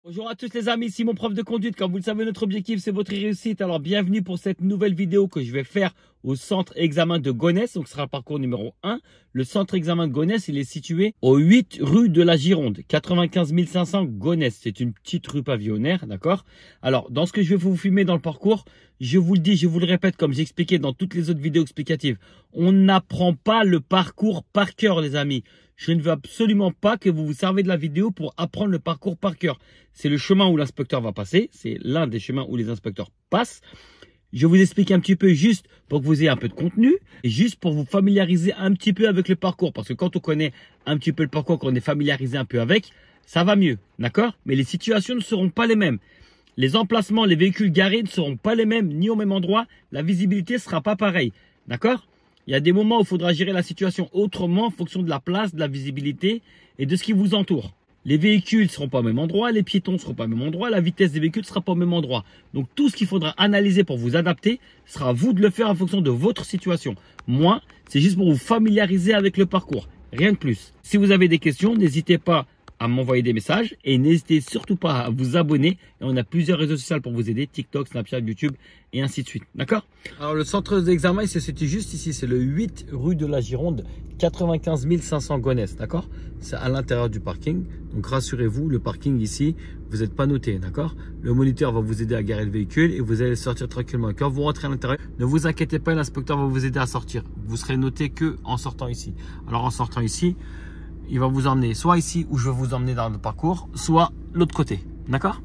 Bonjour à tous les amis, ici mon prof de conduite. Comme vous le savez, notre objectif c'est votre réussite. Alors bienvenue pour cette nouvelle vidéo que je vais faire au centre examen de Gonesse. Donc ce sera le parcours numéro 1. Le centre examen de Gonesse, il est situé au 8 rue de la Gironde, 95 500 Gonesse. C'est une petite rue pavillonnaire, d'accord? Alors dans ce que je vais vous filmer dans le parcours, je vous le dis, je vous le répète comme j'ai expliqué dans toutes les autres vidéos explicatives. On n'apprend pas le parcours par cœur les amis. Je ne veux absolument pas que vous vous servez de la vidéo pour apprendre le parcours par cœur. C'est le chemin où l'inspecteur va passer. C'est l'un des chemins où les inspecteurs passent. Je vous explique un petit peu juste pour que vous ayez un peu de contenu et juste pour vous familiariser un petit peu avec le parcours. Parce que quand on connaît un petit peu le parcours, qu'on est familiarisé un peu avec, ça va mieux. D'accord? Mais les situations ne seront pas les mêmes. Les emplacements, les véhicules garés ne seront pas les mêmes ni au même endroit. La visibilité ne sera pas pareille. D'accord? Il y a des moments où il faudra gérer la situation autrement en fonction de la place, de la visibilité et de ce qui vous entoure. Les véhicules ne seront pas au même endroit, les piétons ne seront pas au même endroit, la vitesse des véhicules ne sera pas au même endroit. Donc tout ce qu'il faudra analyser pour vous adapter, sera à vous de le faire en fonction de votre situation. Moi, c'est juste pour vous familiariser avec le parcours, rien de plus. Si vous avez des questions, n'hésitez pas à m'envoyer des messages et n'hésitez surtout pas à vous abonner. Et on a plusieurs réseaux sociaux pour vous aider, TikTok, Snapchat, YouTube et ainsi de suite. D'accord? Alors le centre d'examen, il se situe juste ici, c'est le 8 rue de la Gironde, 95 500 Gonesse, d'accord? C'est à l'intérieur du parking. Donc rassurez-vous, le parking ici, vous n'êtes pas noté, d'accord? Le moniteur va vous aider à garer le véhicule et vous allez sortir tranquillement. Quand vous rentrez à l'intérieur, ne vous inquiétez pas, l'inspecteur va vous aider à sortir. Vous serez noté que en sortant ici. Alors en sortant ici, il va vous emmener soit ici où je vais vous emmener dans le parcours, soit l'autre côté. D'accord?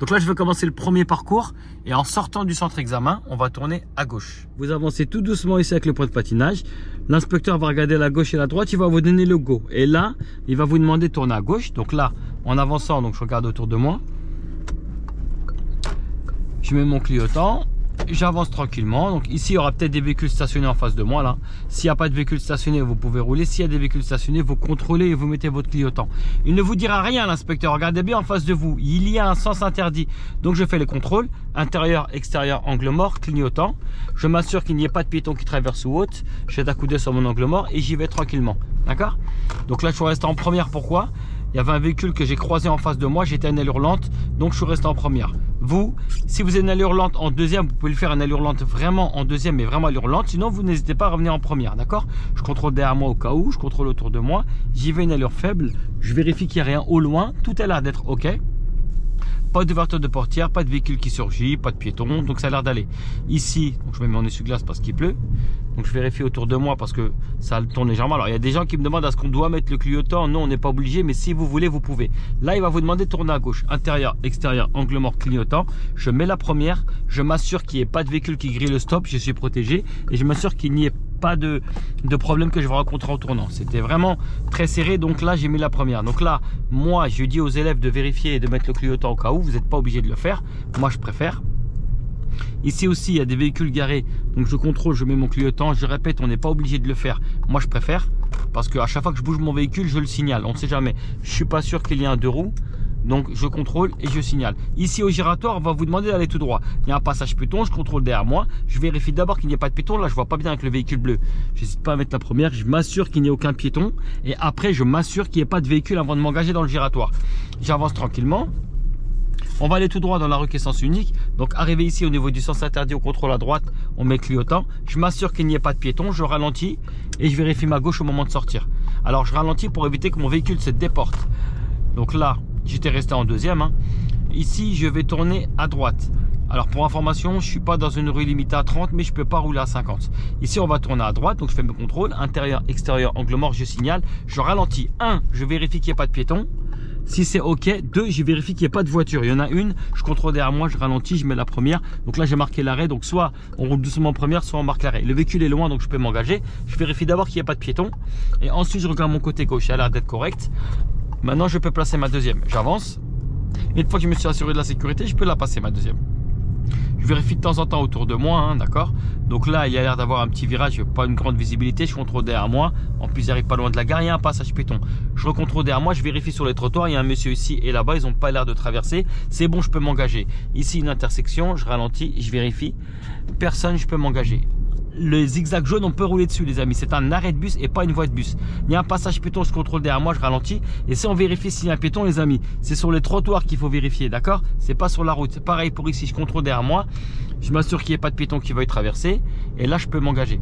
Donc là, je vais commencer le premier parcours et en sortant du centre examen, on va tourner à gauche. Vous avancez tout doucement ici avec le point de patinage. L'inspecteur va regarder la gauche et la droite, il va vous donner le go. Et là, il va vous demander de tourner à gauche. Donc là, en avançant, donc je regarde autour de moi. Je mets mon clignotant. J'avance tranquillement. Donc ici, il y aura peut-être des véhicules stationnés en face de moi là. S'il n'y a pas de véhicules stationnés, vous pouvez rouler. S'il y a des véhicules stationnés, vous contrôlez et vous mettez votre clignotant. Il ne vous dira rien, l'inspecteur. Regardez bien en face de vous. Il y a un sens interdit. Donc je fais les contrôles. Intérieur, extérieur, angle mort, clignotant. Je m'assure qu'il n'y ait pas de piéton qui traverse ou autre. Je jette un coup d'œil sur mon angle mort et j'y vais tranquillement. D'accord? Donc là, je suis resté en première. Pourquoi? Il y avait un véhicule que j'ai croisé en face de moi, j'étais à une allure lente, donc je suis resté en première. Vous, si vous avez une allure lente en deuxième, vous pouvez le faire une allure lente vraiment en deuxième, mais vraiment allure lente. Sinon, vous n'hésitez pas à revenir en première, d'accord? Je contrôle derrière moi au cas où, je contrôle autour de moi. J'y vais une allure faible, je vérifie qu'il n'y a rien au loin, tout a l'air d'être OK. Pas d'ouverture de portière, pas de véhicule qui surgit, pas de piéton, donc ça a l'air d'aller. Ici, donc je me mets mon essuie-glace parce qu'il pleut. Donc je vérifie autour de moi parce que ça tourne légèrement. Alors il y a des gens qui me demandent est-ce qu'on doit mettre le clignotant. Non, on n'est pas obligé, mais si vous voulez, vous pouvez. Là, il va vous demander de tourner à gauche. Intérieur, extérieur, angle mort, clignotant. Je mets la première. Je m'assure qu'il n'y ait pas de véhicule qui grille le stop. Je suis protégé. Et je m'assure qu'il n'y ait pas de problème que je vais rencontrer en tournant. C'était vraiment très serré. Donc là, j'ai mis la première. Donc là, moi, je dis aux élèves de vérifier et de mettre le clignotant au cas où. Vous n'êtes pas obligé de le faire. Moi, je préfère. Ici aussi, il y a des véhicules garés. Donc je contrôle, je mets mon clignotant. Je répète, on n'est pas obligé de le faire. Moi, je préfère. Parce qu'à chaque fois que je bouge mon véhicule, je le signale. On ne sait jamais. Je ne suis pas sûr qu'il y ait un deux roues. Donc je contrôle et je signale. Ici au giratoire, on va vous demander d'aller tout droit. Il y a un passage piéton, je contrôle derrière moi. Je vérifie d'abord qu'il n'y ait pas de piéton. Là, je vois pas bien avec le véhicule bleu. Je n'hésite pas à mettre la première. Je m'assure qu'il n'y ait aucun piéton. Et après, je m'assure qu'il n'y ait pas de véhicule avant de m'engager dans le giratoire. J'avance tranquillement. On va aller tout droit dans la rue qui est sens unique. Donc arrivé ici au niveau du sens interdit, au contrôle à droite, on met clignotant. Je m'assure qu'il n'y ait pas de piéton, je ralentis et je vérifie ma gauche au moment de sortir. Alors je ralentis pour éviter que mon véhicule se déporte. Donc là, j'étais resté en deuxième. Ici, je vais tourner à droite. Alors pour information, je ne suis pas dans une rue limitée à 30, mais je ne peux pas rouler à 50. Ici, on va tourner à droite, donc je fais mes contrôles. Intérieur, extérieur, angle mort, je signale. Je ralentis. 1, je vérifie qu'il n'y ait pas de piéton. Si c'est OK, 2, je vérifie qu'il n'y ait pas de voiture. Il y en a une, je contrôle derrière moi, je ralentis, je mets la première. Donc là, j'ai marqué l'arrêt. Donc soit on roule doucement en première, soit on marque l'arrêt. Le véhicule est loin, donc je peux m'engager. Je vérifie d'abord qu'il n'y ait pas de piéton. Et ensuite, je regarde mon côté gauche. Ça a l'air d'être correct. Maintenant, je peux placer ma deuxième. J'avance. Une fois que je me suis assuré de la sécurité, je peux la passer, ma deuxième. Je vérifie de temps en temps autour de moi, d'accord? Donc là, il y a l'air d'avoir un petit virage, pas une grande visibilité. Je contrôle derrière moi. En plus, il n'arrive pas loin de la gare, il y a un passage piéton. Je recontrôle derrière moi, je vérifie sur les trottoirs. Il y a un monsieur ici et là-bas, ils n'ont pas l'air de traverser. C'est bon, je peux m'engager. Ici, une intersection, je ralentis, je vérifie. Personne, je peux m'engager. le zigzag jaune, on peut rouler dessus les amis. C'est un arrêt de bus et pas une voie de bus. Il y a un passage piéton, je contrôle derrière moi, je ralentis. Et si on vérifie s'il y a un piéton les amis, c'est sur les trottoirs qu'il faut vérifier, d'accord? C'est pas sur la route. C'est pareil pour ici, je contrôle derrière moi. Je m'assure qu'il n'y ait pas de piéton qui veuille traverser. Et là, je peux m'engager.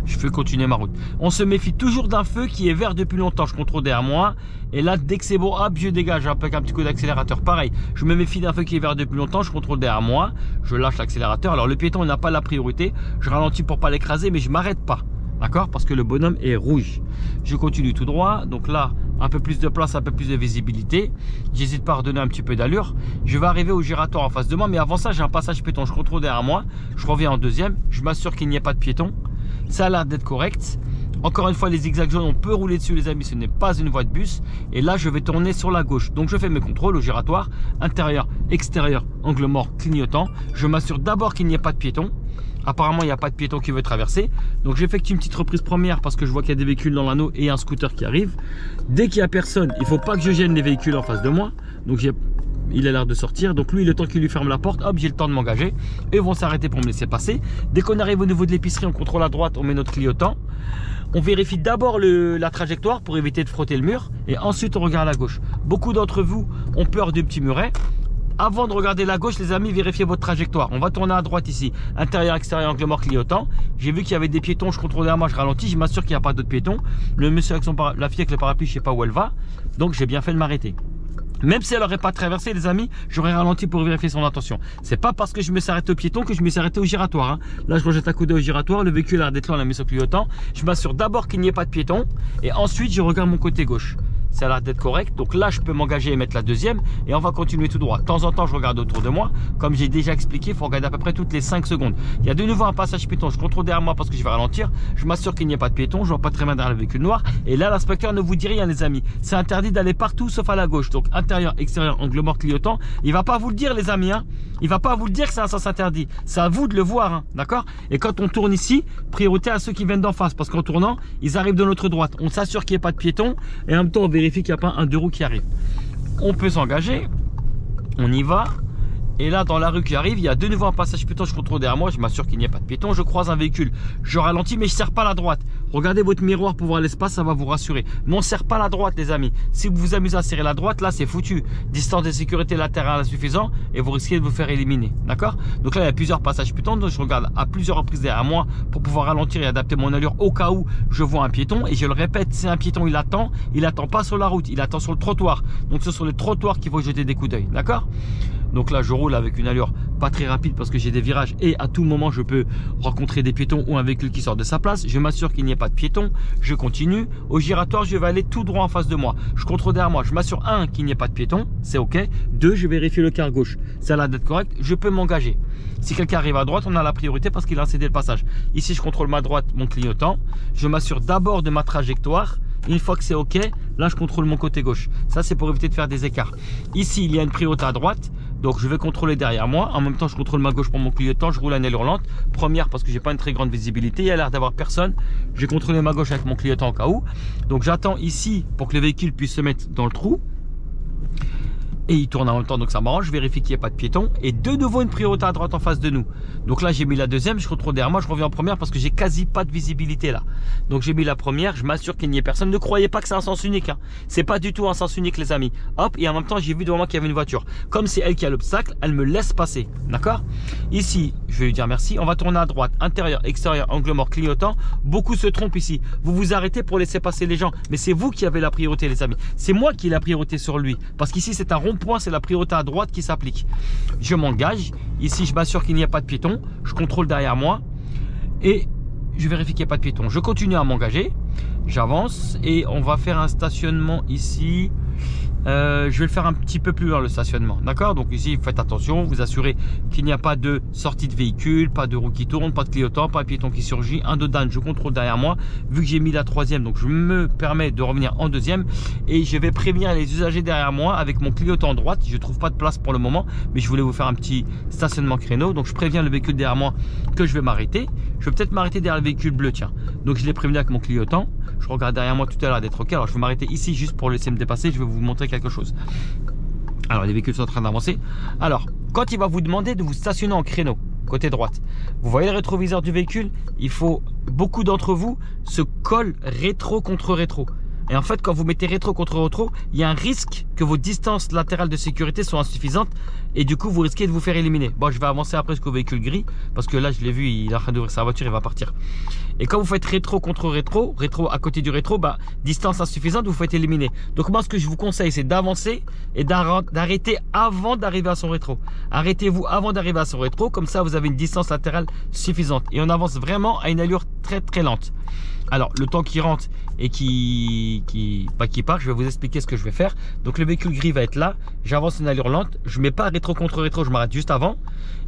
Je fais continuer ma route. On se méfie toujours d'un feu qui est vert depuis longtemps. Je contrôle derrière moi. Et là, dès que c'est beau, hop, je dégage avec un petit coup d'accélérateur. Pareil, je me méfie d'un feu qui est vert depuis longtemps. Je contrôle derrière moi. Je lâche l'accélérateur. Alors, le piéton n'a pas la priorité. Je ralentis pour pas l'écraser, mais je m'arrête pas. D'accord? Parce que le bonhomme est rouge. Je continue tout droit. Donc là, un peu plus de place, un peu plus de visibilité. J'hésite pas à redonner un petit peu d'allure. Je vais arriver au giratoire en face de moi. Mais avant ça, j'ai un passage piéton. Je contrôle derrière moi. Je reviens en deuxième. Je m'assure qu'il n'y ait pas de piéton. Ça a l'air d'être correct. Encore une fois, les zigzags jaunes, on peut rouler dessus les amis, ce n'est pas une voie de bus. Et là, je vais tourner sur la gauche. Donc, je fais mes contrôles au giratoire, intérieur, extérieur, angle mort, clignotant. Je m'assure d'abord qu'il n'y ait pas de piéton. Apparemment, il n'y a pas de piéton qui veut traverser. Donc, j'effectue une petite reprise première parce que je vois qu'il y a des véhicules dans l'anneau et un scooter qui arrive. Dès qu'il n'y a personne, il ne faut pas que je gêne les véhicules en face de moi. Donc, il a l'air de sortir, donc lui le temps qu'il lui ferme la porte, hop, j'ai le temps de m'engager. Eux vont s'arrêter pour me laisser passer. Dès qu'on arrive au niveau de l'épicerie, on contrôle à droite, on met notre clignotant. On vérifie d'abord la trajectoire pour éviter de frotter le mur et ensuite on regarde à la gauche. Beaucoup d'entre vous ont peur du petit muret. Avant de regarder la gauche, les amis, vérifiez votre trajectoire. On va tourner à droite ici, intérieur, extérieur, angle mort, clignotant. J'ai vu qu'il y avait des piétons, je contrôle derrière moi, je ralentis, je m'assure qu'il n'y a pas d'autres piétons. Le monsieur avec la fille avec le parapluie, je ne sais pas où elle va, donc j'ai bien fait de m'arrêter. Même si elle n'aurait pas traversé les amis, j'aurais ralenti pour vérifier son intention. C'est pas parce que je me suis arrêté au piéton que je me suis arrêté au giratoire. Hein. Là, je rejette un coup d'œil au giratoire, le véhicule a l'air d'être là, on l'a mis sur clignotant. Je m'assure d'abord qu'il n'y ait pas de piéton et ensuite je regarde mon côté gauche. Ça a l'air d'être correct. Donc là, je peux m'engager et mettre la deuxième et on va continuer tout droit. De temps en temps, je regarde autour de moi. Comme j'ai déjà expliqué, il faut regarder à peu près toutes les 5 secondes. Il y a de nouveau un passage piéton. Je contrôle derrière moi parce que je vais ralentir. Je m'assure qu'il n'y ait pas de piéton. Je vois pas très bien derrière le véhicule noir. Et là, l'inspecteur ne vous dit rien, les amis. C'est interdit d'aller partout sauf à la gauche. Donc intérieur, extérieur, angle mort, clignotant. Il va pas vous le dire, les amis. Hein. Il va pas vous le dire que c'est un sens interdit. C'est à vous de le voir. Hein. D'accord? Et quand on tourne ici, priorité à ceux qui viennent d'en face. Parce qu'en tournant, ils arrivent de notre droite. On s'assure qu'il n'y ait pas de piéton. Et en même temps, on vérifie qu'il n'y a pas un deux roues qui arrive. On peut s'engager. On y va. Et là, dans la rue qui arrive, il y a de nouveau un passage piéton. Je contrôle derrière moi. Je m'assure qu'il n'y ait pas de piéton. Je croise un véhicule. Je ralentis, mais je ne serre pas la droite. Regardez votre miroir pour voir l'espace. Ça va vous rassurer. Mais on ne serre pas la droite, les amis. Si vous vous amusez à serrer la droite, là, c'est foutu. Distance de sécurité latérale insuffisant et vous risquez de vous faire éliminer. D'accord? Donc là, il y a plusieurs passages piétons. Donc je regarde à plusieurs reprises derrière moi pour pouvoir ralentir et adapter mon allure au cas où je vois un piéton. Et je le répète, c'est un piéton, il attend pas sur la route. Il attend sur le trottoir. Donc ce sont les trottoirs qu'il faut jeter des coups d'œil. D'accord? Donc là, je roule avec une allure pas très rapide parce que j'ai des virages et à tout moment, je peux rencontrer des piétons ou un véhicule qui sort de sa place. Je m'assure qu'il n'y ait pas de piétons. Je continue. Au giratoire, je vais aller tout droit en face de moi. Je contrôle derrière moi. Je m'assure, 1, qu'il n'y ait pas de piétons. C'est OK. 2, je vérifie le quart gauche. Ça a l'air d'être correct. Je peux m'engager. Si quelqu'un arrive à droite, on a la priorité parce qu'il a cédé le passage. Ici, je contrôle ma droite, mon clignotant. Je m'assure d'abord de ma trajectoire. Une fois que c'est OK, là, je contrôle mon côté gauche. Ça, c'est pour éviter de faire des écarts. Ici, il y a une priorité à droite. Donc, je vais contrôler derrière moi. En même temps, je contrôle ma gauche pour mon clignotant. Je roule à allure lente. Première, parce que j'ai pas une très grande visibilité. Il y a l'air d'avoir personne. J'ai contrôlé ma gauche avec mon clignotant au cas où. Donc, j'attends ici pour que le véhicule puisse se mettre dans le trou. Et il tourne en même temps, donc ça m'arrange. Je vérifie qu'il n'y ait pas de piéton. Et de nouveau une priorité à droite en face de nous. Donc là, j'ai mis la deuxième. Je contrôle derrière moi. Je reviens en première parce que j'ai quasi pas de visibilité là. Donc j'ai mis la première. Je m'assure qu'il n'y ait personne. Ne croyez pas que c'est un sens unique. Hein. C'est pas du tout un sens unique, les amis. Hop. Et en même temps, j'ai vu devant moi qu'il y avait une voiture. Comme c'est elle qui a l'obstacle, elle me laisse passer. D'accord? Ici, je vais lui dire merci. On va tourner à droite. Intérieur, extérieur, angle mort, clignotant. Beaucoup se trompent ici. Vous vous arrêtez pour laisser passer les gens. Mais c'est vous qui avez la priorité, les amis. C'est moi qui ai la priorité sur lui. Parce qu'ici, c'est un rond-point. C'est la priorité à droite qui s'applique. Je m'engage. Ici, je m'assure qu'il n'y a pas de piéton. Je contrôle derrière moi. Et je vérifie qu'il n'y a pas de piéton. Je continue à m'engager. J'avance. Et on va faire un stationnement ici. Je vais le faire un petit peu plus loin, le stationnement. D'accord? Donc ici, faites attention. Vous assurez qu'il n'y a pas de sortie de véhicule, pas de roue qui tourne, pas de clignotant, pas de piéton qui surgit. Un dodane, je contrôle derrière moi. Vu que j'ai mis la troisième, donc je me permets de revenir en deuxième. Et je vais prévenir les usagers derrière moi avec mon clignotant droite. Je ne trouve pas de place pour le moment, mais je voulais vous faire un petit stationnement créneau. Donc je préviens le véhicule derrière moi que je vais m'arrêter. Je vais peut-être m'arrêter derrière le véhicule bleu, tiens. Donc je l'ai prévenu avec mon clignotant. Je regarde derrière moi tout à l'heure d'être OK. Alors je vais m'arrêter ici juste pour laisser me dépasser. Je vais vous montrer quelque chose. Alors les véhicules sont en train d'avancer. Alors quand il va vous demander de vous stationner en créneau, côté droite. Vous voyez le rétroviseur du véhicule? Il faut, beaucoup d'entre vous se collent rétro contre rétro. Et en fait, quand vous mettez rétro contre rétro, il y a un risque que vos distances latérales de sécurité soient insuffisantes et du coup, vous risquez de vous faire éliminer. Bon, je vais avancer après jusqu'au véhicule gris parce que là, je l'ai vu, il est en train d'ouvrir sa voiture, il va partir. Et quand vous faites rétro contre rétro, rétro à côté du rétro, bah, distance insuffisante, vous faites éliminer. Donc moi, ce que je vous conseille, c'est d'avancer et d'arrêter avant d'arriver à son rétro. Arrêtez-vous avant d'arriver à son rétro, comme ça, vous avez une distance latérale suffisante. Et on avance vraiment à une allure très très lente. Alors, le temps qui rentre et qui part, je vais vous expliquer ce que je vais faire. Donc, le véhicule gris va être là. J'avance une allure lente. Je ne mets pas rétro contre rétro, je m'arrête juste avant.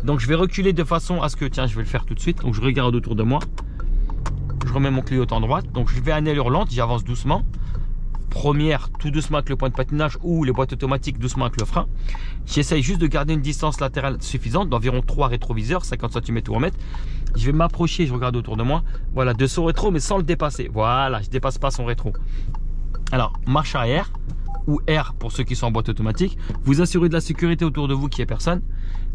Donc, je vais reculer de façon à ce que, tiens, je vais le faire tout de suite. Donc, je regarde autour de moi. Je remets mon clignotant droite. Donc, je vais à une allure lente, j'avance doucement. Première, tout doucement avec le point de patinage ou les boîtes automatiques, doucement avec le frein. J'essaye juste de garder une distance latérale suffisante d'environ 3 rétroviseurs, 50 cm ou 1 mètre. Je vais m'approcher, je regarde autour de moi. Voilà, de son rétro, mais sans le dépasser. Voilà, je ne dépasse pas son rétro. Alors, marche arrière ou R pour ceux qui sont en boîte automatique. Vous assurez de la sécurité autour de vous qu'il n'y ait personne.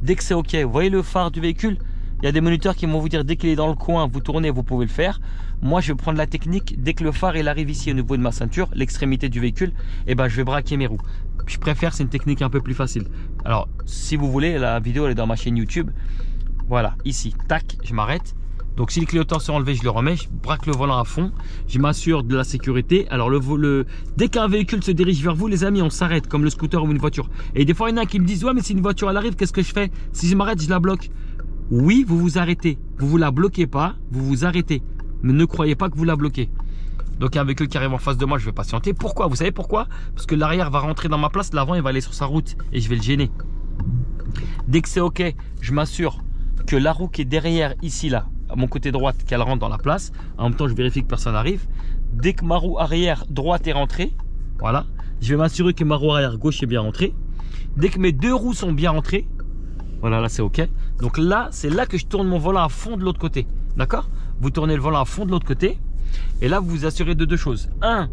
Dès que c'est OK, vous voyez le phare du véhicule? Il y a des moniteurs qui vont vous dire dès qu'il est dans le coin, vous tournez, vous pouvez le faire. Moi, je vais prendre la technique. Dès que le phare il arrive ici au niveau de ma ceinture, l'extrémité du véhicule, eh ben, je vais braquer mes roues. Je préfère, c'est une technique un peu plus facile. Alors, si vous voulez, la vidéo elle est dans ma chaîne YouTube. Voilà, ici, tac, je m'arrête. Donc, si le clignotant s'est enlevé, je le remets. Je braque le volant à fond. Je m'assure de la sécurité. Alors, dès qu'un véhicule se dirige vers vous, les amis, on s'arrête comme le scooter ou une voiture. Et des fois, il y en a qui me disent, ouais, mais si une voiture elle arrive, qu'est-ce que je fais? Si je m'arrête, je la bloque. Oui, vous vous arrêtez. Vous vous la bloquez pas, vous vous arrêtez. Mais ne croyez pas que vous la bloquez. Donc, un véhicule qui arrive en face de moi, je vais patienter. Pourquoi? Vous savez pourquoi? Parce que l'arrière va rentrer dans ma place, l'avant, il va aller sur sa route et je vais le gêner. Dès que c'est OK, je m'assure que la roue qui est derrière, ici, là, à mon côté droite, qu'elle rentre dans la place. En même temps, je vérifie que personne n'arrive. Dès que ma roue arrière droite est rentrée, voilà, je vais m'assurer que ma roue arrière gauche est bien rentrée. Dès que mes deux roues sont bien rentrées, voilà, là c'est OK. Donc là, c'est là que je tourne mon volant à fond de l'autre côté. D'accord? Vous tournez le volant à fond de l'autre côté. Et là, vous vous assurez de deux choses. Un,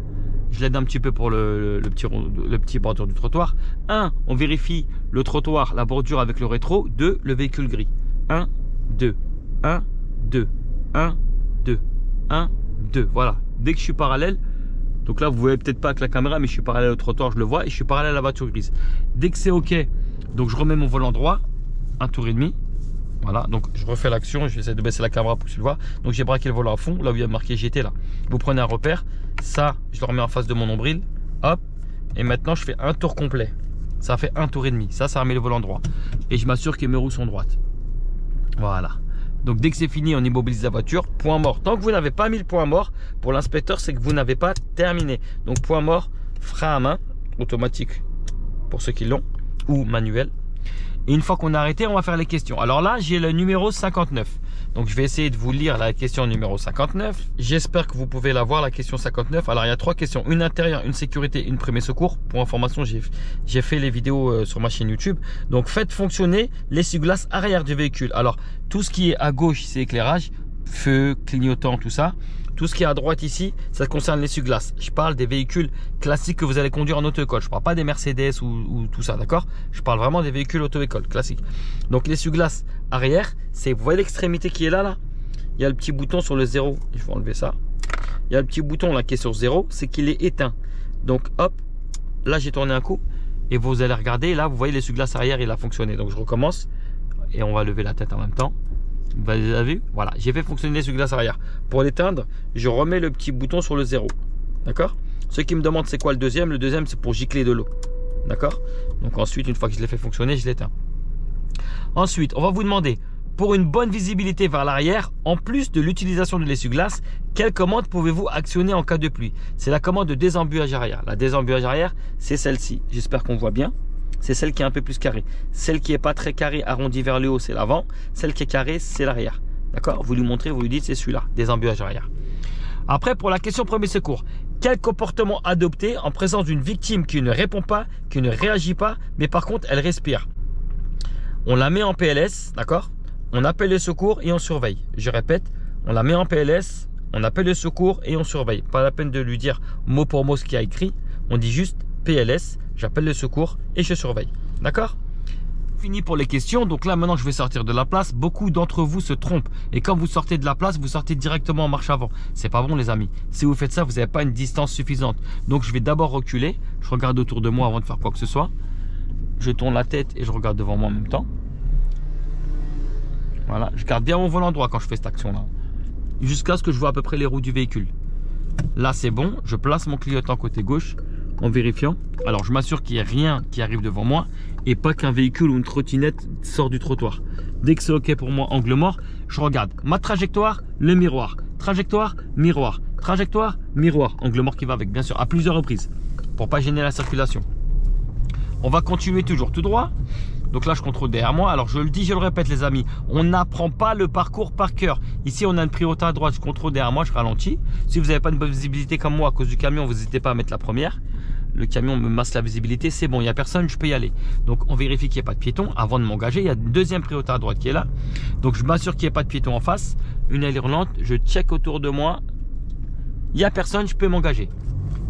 je l'aide un petit peu pour le petit bordure du trottoir. Un, on vérifie le trottoir, la bordure avec le rétro. Deux, le véhicule gris. 1, 2, 1, 2, 1, 2, 1, 2. Voilà. Dès que je suis parallèle, donc là, vous ne voyez peut-être pas avec la caméra, mais je suis parallèle au trottoir, je le vois. Et je suis parallèle à la voiture grise. Dès que c'est OK, donc je remets mon volant droit. Un tour et demi. Voilà, donc je refais l'action, j'essaie de baisser la caméra pour que tu le vois. Donc j'ai braqué le volant à fond, là où il y a marqué GT là. Vous prenez un repère, ça je le remets en face de mon nombril, hop, et maintenant je fais un tour complet. Ça fait un tour et demi, ça remet le volant droit. Et je m'assure que mes roues sont droites. Voilà. Donc dès que c'est fini, on immobilise la voiture, point mort. Tant que vous n'avez pas mis le point mort, pour l'inspecteur, c'est que vous n'avez pas terminé. Donc point mort, frein à main, automatique pour ceux qui l'ont, ou manuel. Et une fois qu'on a arrêté, on va faire les questions. Alors là, j'ai le numéro 59. Donc, je vais essayer de vous lire la question numéro 59. J'espère que vous pouvez la voir, la question 59. Alors, il y a 3 questions. Une intérieure, une sécurité, une premier secours. Pour information, j'ai fait les vidéos sur ma chaîne YouTube. Donc, faites fonctionner l'essuie-glace arrière du véhicule. Alors, tout ce qui est à gauche, c'est éclairage, feu, clignotant, tout ça. Tout ce qui est à droite ici, ça concerne l'essuie-glace. Je parle des véhicules classiques que vous allez conduire en auto-école. Je ne parle pas des Mercedes ou tout ça, d'accord? Je parle vraiment des véhicules auto-école classiques. Donc l'essuie-glace arrière, c'est, vous voyez l'extrémité qui est là, là? Il y a le petit bouton sur le 0. Il faut enlever ça. Il y a le petit bouton là qui est sur 0, c'est qu'il est éteint. Donc hop, là j'ai tourné un coup et vous allez regarder. Là, vous voyez l'essuie-glace arrière, il a fonctionné. Donc je recommence et on va lever la tête en même temps. Vous avez vu? Voilà, j'ai fait fonctionner l'essuie-glace arrière. Pour l'éteindre, je remets le petit bouton sur le 0. D'accord? Ceux qui me demandent c'est quoi le deuxième c'est pour gicler de l'eau. D'accord? Donc ensuite, une fois que je l'ai fait fonctionner, je l'éteins. Ensuite, on va vous demander, pour une bonne visibilité vers l'arrière, en plus de l'utilisation de l'essuie-glace, quelle commande pouvez-vous actionner en cas de pluie? C'est la commande de désembuage arrière. La désembuage arrière, c'est celle-ci. J'espère qu'on voit bien. C'est celle qui est un peu plus carrée. Celle qui n'est pas très carrée, arrondie vers le haut, c'est l'avant. Celle qui est carrée, c'est l'arrière. D'accord? Vous lui montrez, vous lui dites, c'est celui-là, désembuage arrière. Après, pour la question premier secours, quel comportement adopter en présence d'une victime qui ne répond pas, qui ne réagit pas, mais par contre, elle respire? On la met en PLS, d'accord? On appelle le secours et on surveille. Je répète, on la met en PLS, on appelle le secours et on surveille. Pas la peine de lui dire mot pour mot ce qu'il y a écrit. On dit juste PLS, j'appelle le secours et je surveille. D'accord? fini pour les questions. Donc là, maintenant, je vais sortir de la place. Beaucoup d'entre vous se trompent. Et quand vous sortez de la place, vous sortez directement en marche avant. C'est pas bon, les amis. Si vous faites ça, vous n'avez pas une distance suffisante. Donc, je vais d'abord reculer. Je regarde autour de moi avant de faire quoi que ce soit. Je tourne la tête et je regarde devant moi en même temps. Voilà. Je garde bien mon volant droit quand je fais cette action-là. Jusqu'à ce que je vois à peu près les roues du véhicule. Là, c'est bon. Je place mon clignotant côté gauche en vérifiant. Alors, je m'assure qu'il n'y ait rien qui arrive devant moi et pas qu'un véhicule ou une trottinette sort du trottoir. Dès que c'est OK pour moi, angle mort, je regarde ma trajectoire, le miroir. Trajectoire, miroir. Trajectoire, miroir. Angle mort qui va avec, bien sûr, à plusieurs reprises pour pas gêner la circulation. On va continuer toujours tout droit. Donc là, je contrôle derrière moi. Alors, je le dis, je le répète, les amis, on n'apprend pas le parcours par cœur. Ici, on a une priorité à droite. Je contrôle derrière moi, je ralentis. Si vous n'avez pas une bonne visibilité comme moi à cause du camion, vous n'hésitez pas à mettre la première. Le camion me masse la visibilité, c'est bon, il n'y a personne, je peux y aller. Donc, on vérifie qu'il n'y ait pas de piéton avant de m'engager. Il y a une deuxième priorité à droite qui est là. Donc, je m'assure qu'il n'y ait pas de piéton en face. Une allure lente, je check autour de moi. Il n'y a personne, je peux m'engager.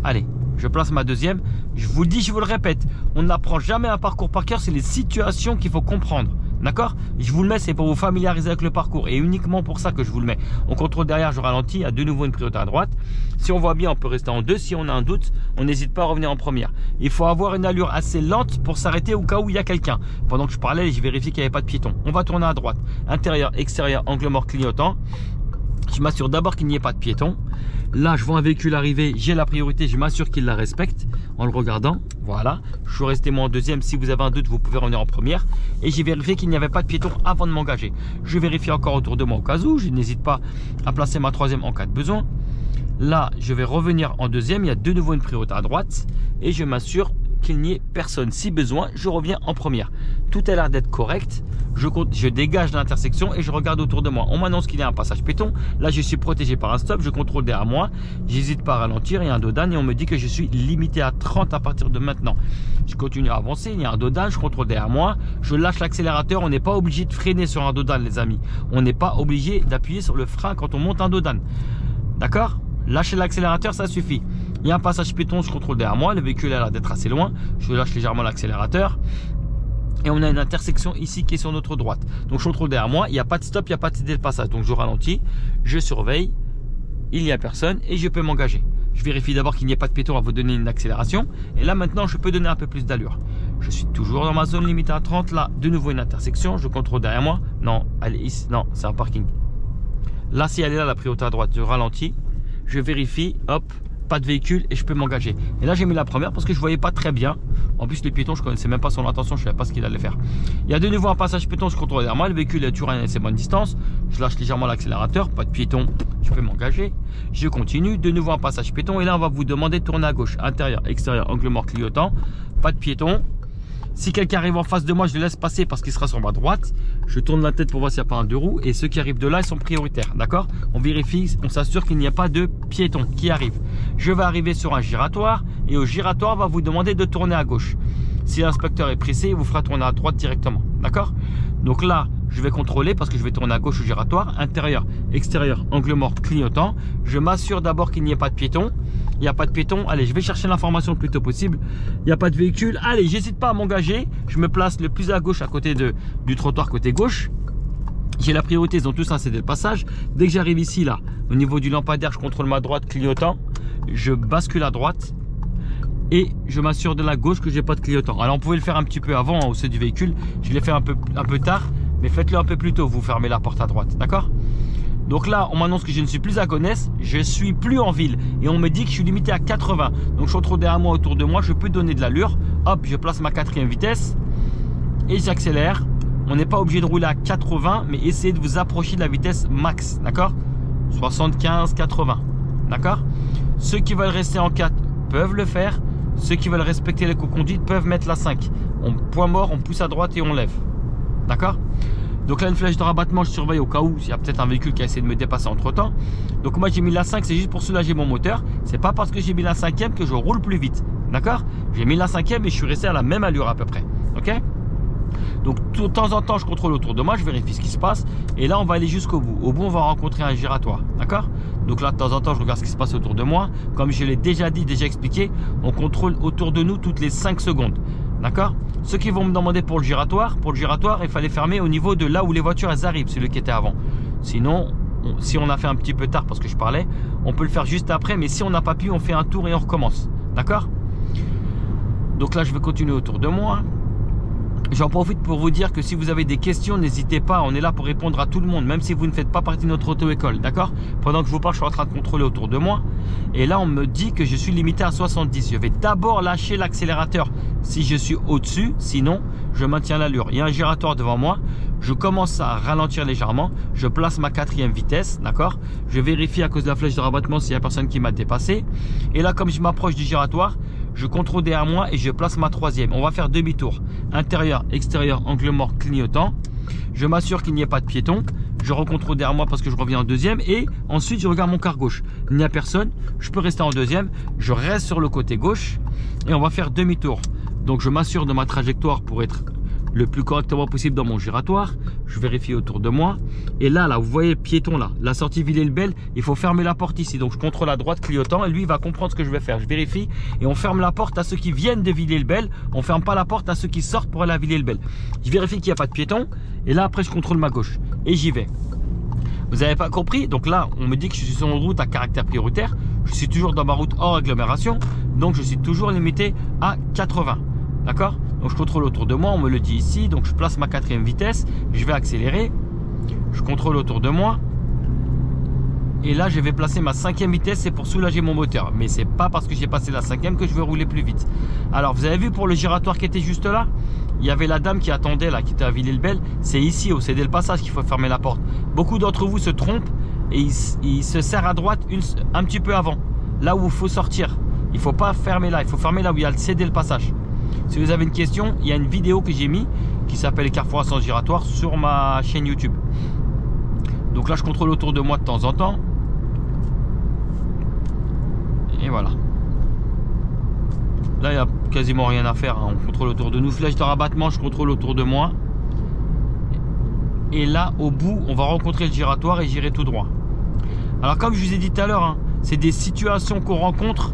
Allez, je place ma deuxième. Je vous le dis, je vous le répète, on n'apprend jamais un parcours par cœur, c'est les situations qu'il faut comprendre. D'accord? Je vous le mets, c'est pour vous familiariser avec le parcours et uniquement pour ça que je vous le mets. On contrôle derrière, je ralentis, il y a de nouveau une priorité à droite. Si on voit bien, on peut rester en deux. Si on a un doute, on n'hésite pas à revenir en première. Il faut avoir une allure assez lente pour s'arrêter au cas où il y a quelqu'un. Pendant que je parlais, je vérifie qu'il n'y avait pas de piéton. On va tourner à droite. Intérieur, extérieur, angle mort clignotant. Je m'assure d'abord qu'il n'y ait pas de piéton. Là, je vois un véhicule arriver, j'ai la priorité, je m'assure qu'il la respecte en le regardant. Voilà, je suis resté moi en deuxième. Si vous avez un doute, vous pouvez revenir en première. Et j'ai vérifié qu'il n'y avait pas de piéton avant de m'engager. Je vérifie encore autour de moi au cas où. Je n'hésite pas à placer ma troisième en cas de besoin. Là, je vais revenir en deuxième. Il y a de nouveau une priorité à droite. Et je m'assure qu'il n'y ait personne. Si besoin, je reviens en première. Tout a l'air d'être correct. Je dégage l'intersection et je regarde autour de moi. On m'annonce qu'il y a un passage piéton. Là, je suis protégé par un stop. Je contrôle derrière moi. J'hésite pas à ralentir. Il y a un dos d'âne et on me dit que je suis limité à 30 à partir de maintenant. Je continue à avancer. Il y a un dos d'âne. Je contrôle derrière moi. Je lâche l'accélérateur. On n'est pas obligé de freiner sur un dos d'âne, les amis. On n'est pas obligé d'appuyer sur le frein quand on monte un dos d'âne. D'accord? Lâcher l'accélérateur, ça suffit. Il y a un passage piéton. Je contrôle derrière moi. Le véhicule a l'air d'être assez loin. Je lâche légèrement l'accélérateur. Et on a une intersection ici qui est sur notre droite. Donc je contrôle derrière moi, il n'y a pas de stop, il n'y a pas de céder le passage. Donc je ralentis, je surveille, il n'y a personne et je peux m'engager. Je vérifie d'abord qu'il n'y ait pas de piéton avant de donner une accélération. Et là maintenant, je peux donner un peu plus d'allure. Je suis toujours dans ma zone limitée à 30. Là, de nouveau une intersection, je contrôle derrière moi. Non, elle est ici, non, c'est un parking. Là, si elle est là, la priorité à droite, je ralentis, je vérifie, hop, pas de véhicule et je peux m'engager. Et là, j'ai mis la première parce que je voyais pas très bien. En plus, les piétons, je connaissais même pas son intention, je savais pas ce qu'il allait faire. Il y a de nouveau un passage piéton, je contrôle derrière moi. Le véhicule est toujours à assez bonne distance. Je lâche légèrement l'accélérateur, pas de piéton, je peux m'engager. Je continue, de nouveau un passage piéton et là, on va vous demander de tourner à gauche. Intérieur, extérieur, angle mort clignotant, pas de piéton. Si quelqu'un arrive en face de moi, je le laisse passer parce qu'il sera sur ma droite. Je tourne la tête pour voir s'il n'y a pas un deux roues. Et ceux qui arrivent de là, ils sont prioritaires. D'accord? On vérifie, on s'assure qu'il n'y a pas de piéton qui arrive. Je vais arriver sur un giratoire. Et au giratoire, on va vous demander de tourner à gauche. Si l'inspecteur est pressé, il vous fera tourner à droite directement. D'accord? Donc là, je vais contrôler parce que je vais tourner à gauche au giratoire. Intérieur, extérieur, angle mort clignotant. Je m'assure d'abord qu'il n'y ait pas de piéton. Il n'y a pas de piéton. Allez, je vais chercher l'information le plus tôt possible. Il n'y a pas de véhicule. Allez, j'hésite pas à m'engager. Je me place le plus à gauche à côté du trottoir côté gauche. J'ai la priorité, ils ont tous cédé le passage. Dès que j'arrive ici, là, au niveau du lampadaire, je contrôle ma droite clignotant. Je bascule à droite. Et je m'assure de la gauche que j'ai pas de clignotant. Alors on pouvait le faire un petit peu avant au sein du véhicule. Je l'ai fait un peu tard. Mais faites-le un peu plus tôt. Vous fermez la porte à droite. D'accord? Donc là, on m'annonce que je ne suis plus à Gonesse, je suis plus en ville et on me dit que je suis limité à 80. Donc je retrouve derrière moi, autour de moi, je peux donner de l'allure. Hop, je place ma quatrième vitesse et j'accélère. On n'est pas obligé de rouler à 80, mais essayez de vous approcher de la vitesse max, d'accord? 75, 80, d'accord? Ceux qui veulent rester en 4 peuvent le faire. Ceux qui veulent respecter les co-conduites peuvent mettre la 5. On point mort, on pousse à droite et on lève, d'accord? Donc là, une flèche de rabattement, je surveille au cas où il y a peut-être un véhicule qui a essayé de me dépasser entre temps. Donc moi, j'ai mis la 5, c'est juste pour soulager mon moteur. C'est pas parce que j'ai mis la 5e que je roule plus vite. D'accord? J'ai mis la 5e et je suis resté à la même allure à peu près. Ok? Donc de temps en temps, je contrôle autour de moi, je vérifie ce qui se passe. Et là, on va aller jusqu'au bout. Au bout, on va rencontrer un giratoire. D'accord? Donc là, de temps en temps, je regarde ce qui se passe autour de moi. Comme je l'ai déjà dit, déjà expliqué, on contrôle autour de nous toutes les 5 secondes. D'accord? Ceux qui vont me demander pour le giratoire, il fallait fermer au niveau de là où les voitures elles arrivent, celui qui était avant. Sinon, si on a fait un petit peu tard parce que je parlais, on peut le faire juste après, mais si on n'a pas pu, on fait un tour et on recommence. D'accord? Donc là, je vais continuer autour de moi. J'en profite pour vous dire que si vous avez des questions, n'hésitez pas, on est là pour répondre à tout le monde, même si vous ne faites pas partie de notre auto-école, d'accord? Pendant que je vous parle, je suis en train de contrôler autour de moi. Et là, on me dit que je suis limité à 70. Je vais d'abord lâcher l'accélérateur si je suis au-dessus, sinon, je maintiens l'allure. Il y a un giratoire devant moi, je commence à ralentir légèrement, je place ma 4e vitesse, d'accord? Je vérifie à cause de la flèche de rabattement s'il n'y a personne qui m'a dépassé. Et là, comme je m'approche du giratoire, je contrôle derrière moi et je place ma 3e. On va faire demi-tour. Intérieur, extérieur, angle mort, clignotant. Je m'assure qu'il n'y ait pas de piéton. Je recontrôle derrière moi parce que je reviens en 2e. Et ensuite, je regarde mon quart gauche. Il n'y a personne. Je peux rester en 2e. Je reste sur le côté gauche. Et on va faire demi-tour. Donc, je m'assure de ma trajectoire pour être le plus correctement possible dans mon giratoire. Je vérifie autour de moi. Et là, vous voyez le piéton là, la sortie Villers-le-Bel, il faut fermer la porte ici. Donc je contrôle à droite clignotant et lui il va comprendre ce que je vais faire. Je vérifie et on ferme la porte à ceux qui viennent de Villers-le-Bel. On ne ferme pas la porte à ceux qui sortent pour aller à Villers-le-Bel. Je vérifie qu'il n'y a pas de piéton et là après je contrôle ma gauche et j'y vais. Vous n'avez pas compris? Donc là, on me dit que je suis sur une route à caractère prioritaire. Je suis toujours dans ma route hors agglomération. Donc je suis toujours limité à 80. D'accord? Donc je contrôle autour de moi, on me le dit ici. Donc je place ma 4e vitesse, je vais accélérer. Je contrôle autour de moi. Et là je vais placer ma 5e vitesse, c'est pour soulager mon moteur. Mais c'est pas parce que j'ai passé la 5e que je veux rouler plus vite. Alors vous avez vu pour le giratoire qui était juste là, il y avait la dame qui attendait là, qui était à Villers-le-Bel. C'est ici, au cédé le passage, qu'il faut fermer la porte. Beaucoup d'entre vous se trompent et ils se serrent à droite un petit peu avant. Là où il faut sortir. Il ne faut pas fermer là, il faut fermer là où il y a le cédé le passage. Si vous avez une question, il y a une vidéo que j'ai mis qui s'appelle Carrefour à sens giratoire sur ma chaîne YouTube. Donc là, je contrôle autour de moi de temps en temps. Et voilà. Là, il n'y a quasiment rien à faire. On contrôle autour de nous. Flèche de rabattement, je contrôle autour de moi. Et là, au bout, on va rencontrer le giratoire et j'irai tout droit. Alors, comme je vous ai dit tout à l'heure, c'est des situations qu'on rencontre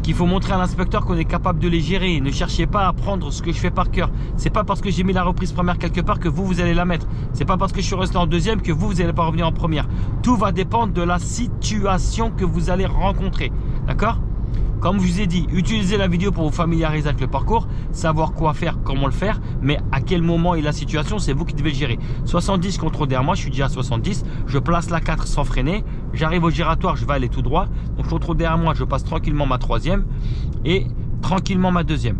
qu'il faut montrer à l'inspecteur qu'on est capable de les gérer. Ne cherchez pas à prendre ce que je fais par cœur. C'est pas parce que j'ai mis la reprise première quelque part que vous allez la mettre. C'est pas parce que je suis resté en 2e que vous n'allez pas revenir en première. Tout va dépendre de la situation que vous allez rencontrer. D'accord? Comme je vous ai dit, utilisez la vidéo pour vous familiariser avec le parcours, savoir quoi faire, comment le faire, mais à quel moment et la situation, c'est vous qui devez le gérer. 70 contrôle derrière moi, je suis déjà à 70, je place la 4 sans freiner, j'arrive au giratoire, je vais aller tout droit, donc je contrôle derrière moi, je passe tranquillement ma 3e et tranquillement ma 2e.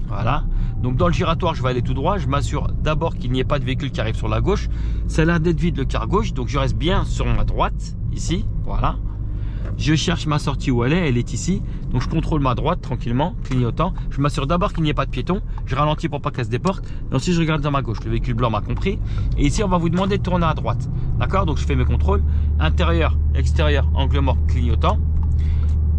Voilà, donc dans le giratoire, je vais aller tout droit, je m'assure d'abord qu'il n'y ait pas de véhicule qui arrive sur la gauche, ça a l'air d'être vide le quart gauche, donc je reste bien sur ma droite, ici, voilà. Je cherche ma sortie où elle est ici. Donc je contrôle ma droite tranquillement, clignotant. Je m'assure d'abord qu'il n'y ait pas de piéton. Je ralentis pour pas qu'elle se déporte. Et ensuite je regarde dans ma gauche. Le véhicule blanc m'a compris. Et ici on va vous demander de tourner à droite. D'accord? Donc je fais mes contrôles. Intérieur, extérieur, angle mort, clignotant.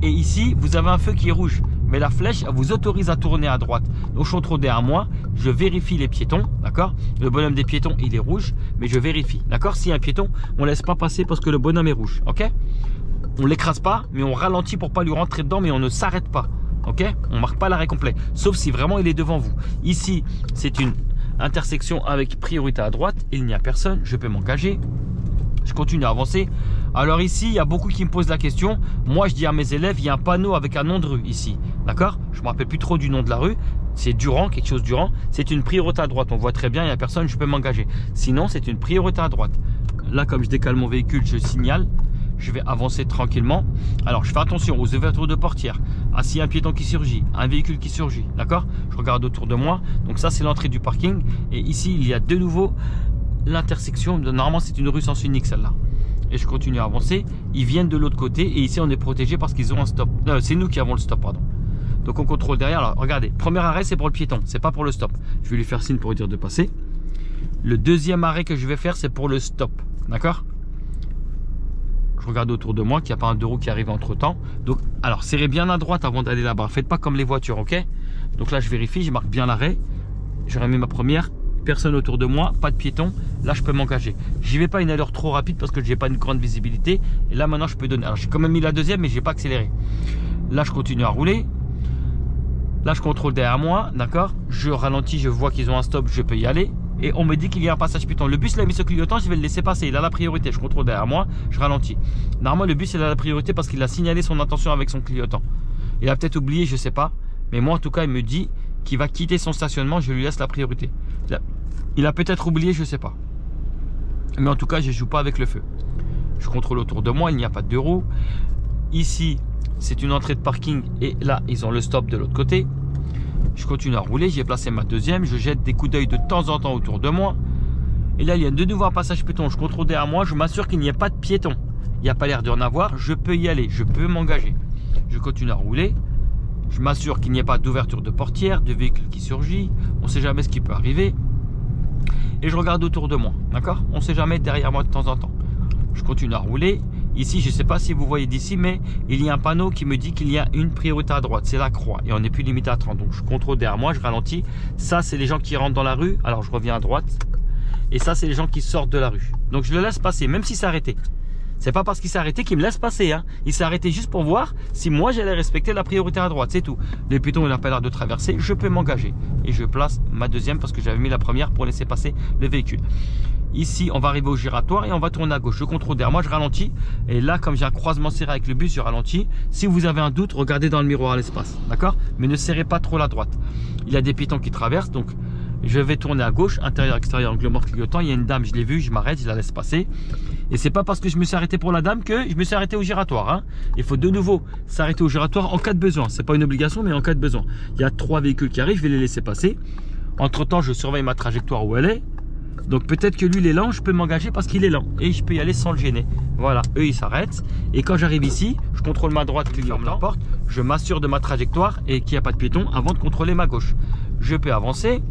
Et ici vous avez un feu qui est rouge. Mais la flèche elle vous autorise à tourner à droite. Donc je contrôle derrière moi. Je vérifie les piétons. D'accord? Le bonhomme des piétons il est rouge. Mais je vérifie. D'accord? S'il y a un piéton, on laisse pas passer parce que le bonhomme est rouge. Ok? On l'écrase pas, mais on ralentit pour pas lui rentrer dedans, mais on ne s'arrête pas. Ok? On marque pas l'arrêt complet, sauf si vraiment il est devant vous. Ici, c'est une intersection avec priorité à droite. Il n'y a personne, je peux m'engager. Je continue à avancer. Alors ici, il y a beaucoup qui me posent la question. Moi, je dis à mes élèves, il y a un panneau avec un nom de rue ici. D'accord? Je me rappelle plus trop du nom de la rue. C'est Durand, quelque chose Durand. C'est une priorité à droite. On voit très bien, il n'y a personne, je peux m'engager. Sinon, c'est une priorité à droite. Là, comme je décale mon véhicule, je signale. Je vais avancer tranquillement. Alors je fais attention aux ouvertures de portières. Ah, s'il y a un piéton qui surgit, un véhicule qui surgit, d'accord? Je regarde autour de moi. Donc ça c'est l'entrée du parking. Et ici il y a de nouveau l'intersection. Normalement c'est une rue sens unique celle-là. Et je continue à avancer. Ils viennent de l'autre côté et ici on est protégé parce qu'ils ont un stop. C'est nous qui avons le stop, pardon. Donc on contrôle derrière. Alors regardez, premier arrêt c'est pour le piéton, c'est pas pour le stop. Je vais lui faire signe pour lui dire de passer. Le deuxième arrêt que je vais faire c'est pour le stop, d'accord? Je regarde autour de moi qu'il n'y a pas un deux roues qui arrive entre temps. Donc, alors serrez bien à droite avant d'aller là-bas. Faites pas comme les voitures, ok? Donc là, je vérifie, je marque bien l'arrêt. J'aurais mis ma première. Personne autour de moi, pas de piéton. Là, je peux m'engager. J'y vais pas une allure trop rapide parce que j'ai pas une grande visibilité. Et là, maintenant, je peux donner. Alors, j'ai quand même mis la 2e, mais j'ai pas accéléré. Là, je continue à rouler. Là, je contrôle derrière moi, d'accord? Je ralentis, je vois qu'ils ont un stop, je peux y aller. Et on me dit qu'il y a un passage piéton. Le bus, il a mis ce clignotant, je vais le laisser passer. Il a la priorité. Je contrôle derrière moi, je ralentis. Normalement, le bus, il a la priorité parce qu'il a signalé son intention avec son clignotant. Il a peut-être oublié, je sais pas. Mais moi, en tout cas, il me dit qu'il va quitter son stationnement, je lui laisse la priorité. Il a peut-être oublié, je sais pas. Mais en tout cas, je ne joue pas avec le feu. Je contrôle autour de moi, il n'y a pas de deux roues. Ici, c'est une entrée de parking et là, ils ont le stop de l'autre côté. Je continue à rouler, j'ai placé ma deuxième. Je jette des coups d'œil de temps en temps autour de moi. Et là, il y a de nouveau un passage piéton. Je contrôle derrière moi, je m'assure qu'il n'y a pas de piéton. Il n'y a pas l'air d'en avoir, je peux y aller, je peux m'engager. Je continue à rouler. Je m'assure qu'il n'y ait pas d'ouverture de portière, de véhicule qui surgit. On ne sait jamais ce qui peut arriver. Et je regarde autour de moi, d'accord? On ne sait jamais derrière moi de temps en temps. Je continue à rouler. Ici, je ne sais pas si vous voyez d'ici, mais il y a un panneau qui me dit qu'il y a une priorité à droite. C'est la croix et on n'est plus limité à 30. Donc, je contrôle derrière moi, je ralentis. Ça, c'est les gens qui rentrent dans la rue. Alors, je reviens à droite. Et ça, c'est les gens qui sortent de la rue. Donc, je le laisse passer, même s'il s'est arrêté. C'est pas parce qu'il s'est arrêté qu'il me laisse passer. Hein. Il s'est arrêté juste pour voir si moi, j'allais respecter la priorité à droite. C'est tout. Le piéton, il n'a pas l'air de traverser. Je peux m'engager. Et je place ma deuxième parce que j'avais mis la première pour laisser passer le véhicule. Ici, on va arriver au giratoire et on va tourner à gauche. Je contrôle derrière moi, je ralentis. Et là, comme j'ai un croisement serré avec le bus, je ralentis. Si vous avez un doute, regardez dans le miroir à l'espace. D'accord? Mais ne serrez pas trop la droite. Il y a des piétons qui traversent. Donc, je vais tourner à gauche, intérieur, extérieur, angle mort, clignotant. Il y a une dame, je l'ai vue, je m'arrête, je la laisse passer. Et c'est pas parce que je me suis arrêté pour la dame que je me suis arrêté au giratoire. Hein. Il faut de nouveau s'arrêter au giratoire en cas de besoin. C'est pas une obligation, mais en cas de besoin. Il y a 3 véhicules qui arrivent, je vais les laisser passer. Entre temps, je surveille ma trajectoire où elle est. Donc peut-être que lui il est lent, je peux m'engager parce qu'il est lent et je peux y aller sans le gêner. Voilà, eux ils s'arrêtent et quand j'arrive ici, je contrôle ma droite qui ferme la porte, je m'assure de ma trajectoire et qu'il n'y a pas de piéton avant de contrôler ma gauche. Je peux avancer.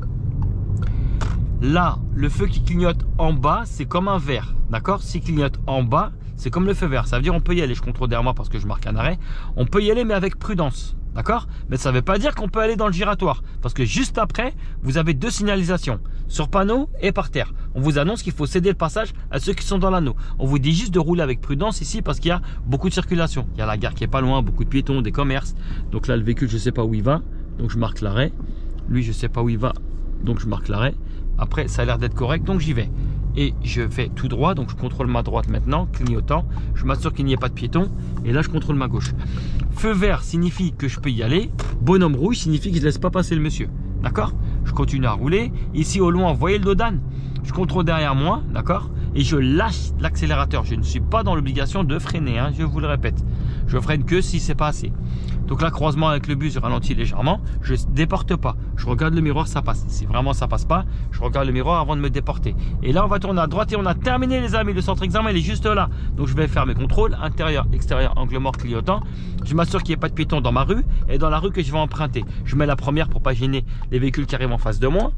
Là, le feu qui clignote en bas, c'est comme un vert, d'accord? S'il clignote en bas, c'est comme le feu vert, ça veut dire on peut y aller. Je contrôle derrière moi parce que je marque un arrêt. On peut y aller mais avec prudence. D'accord? Mais ça ne veut pas dire qu'on peut aller dans le giratoire. Parce que juste après, vous avez 2 signalisations. Sur panneau et par terre. On vous annonce qu'il faut céder le passage à ceux qui sont dans l'anneau. On vous dit juste de rouler avec prudence ici parce qu'il y a beaucoup de circulation. Il y a la gare qui est pas loin, beaucoup de piétons, des commerces. Donc là, le véhicule, je ne sais pas où il va. Donc je marque l'arrêt. Lui, je ne sais pas où il va. Donc je marque l'arrêt. Après, ça a l'air d'être correct. Donc j'y vais. Et je fais tout droit, donc je contrôle ma droite maintenant, clignotant, je m'assure qu'il n'y ait pas de piéton, et là je contrôle ma gauche. Feu vert signifie que je peux y aller, bonhomme rouge signifie que je ne laisse pas passer le monsieur, d'accord? Je continue à rouler, ici au loin, vous voyez le dos d'âne? Je contrôle derrière moi, d'accord? Et je lâche l'accélérateur, je ne suis pas dans l'obligation de freiner, hein, je vous le répète. Je freine que si c'est pas assez. Donc là, croisement avec le bus, je ralentis légèrement, je ne déporte pas. Je regarde le miroir, ça passe. Si vraiment ça passe pas, je regarde le miroir avant de me déporter. Et là, on va tourner à droite et on a terminé les amis. Le centre examen, il est juste là. Donc je vais faire mes contrôles, intérieur, extérieur, angle mort, clignotant. Je m'assure qu'il n'y ait pas de piéton dans ma rue et dans la rue que je vais emprunter. Je mets la première pour pas gêner les véhicules qui arrivent en face de moi.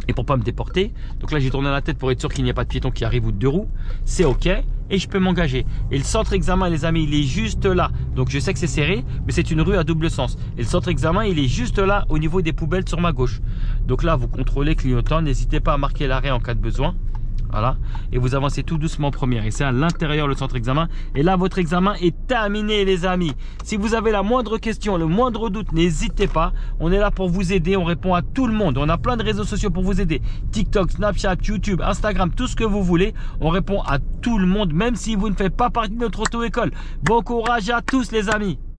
Et pour pas me déporter. Donc là j'ai tourné la tête pour être sûr qu'il n'y ait pas de piéton qui arrive ou de 2 roues. C'est ok et je peux m'engager. Et le centre examen les amis il est juste là. Donc je sais que c'est serré mais c'est une rue à double sens. Et le centre examen il est juste là au niveau des poubelles sur ma gauche. Donc là vous contrôlez clignotant. N'hésitez pas à marquer l'arrêt en cas de besoin. Voilà. Et vous avancez tout doucement en première. Et c'est à l'intérieur le centre examen. Et là, votre examen est terminé, les amis. Si vous avez la moindre question, le moindre doute, n'hésitez pas. On est là pour vous aider. On répond à tout le monde. On a plein de réseaux sociaux pour vous aider. TikTok, Snapchat, YouTube, Instagram, tout ce que vous voulez. On répond à tout le monde, même si vous ne faites pas partie de notre auto-école. Bon courage à tous, les amis.